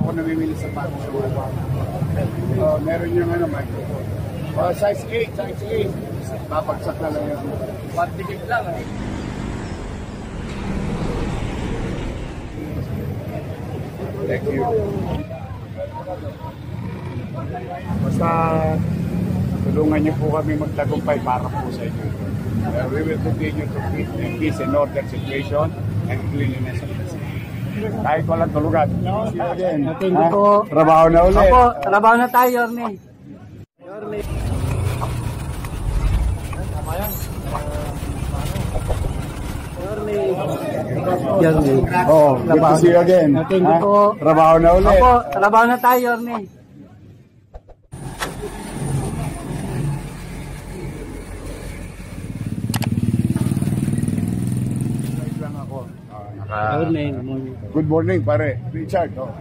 ako namimili sa pato sa mga. Meron yung microphone. Size 8, size 8. Babagsak na lang yun. Patigit lang. Thank you. Basta tulungan niyo po kami magtagumpay para po sa inyo. We will continue to keep the peace and order situation and cleanliness of the city. Kahit walang tulugan. See you again. Thank you po. Trabaho na ulit. Opo, trabaho na tayo, Yorme. Yorme. Yorme. Oh, good to see you again. Thank you po. Trabaho na ulit. Opo, trabaho na tayo, Yorme. Lang ako. Yorme. Good morning, pare. Richard. Oh.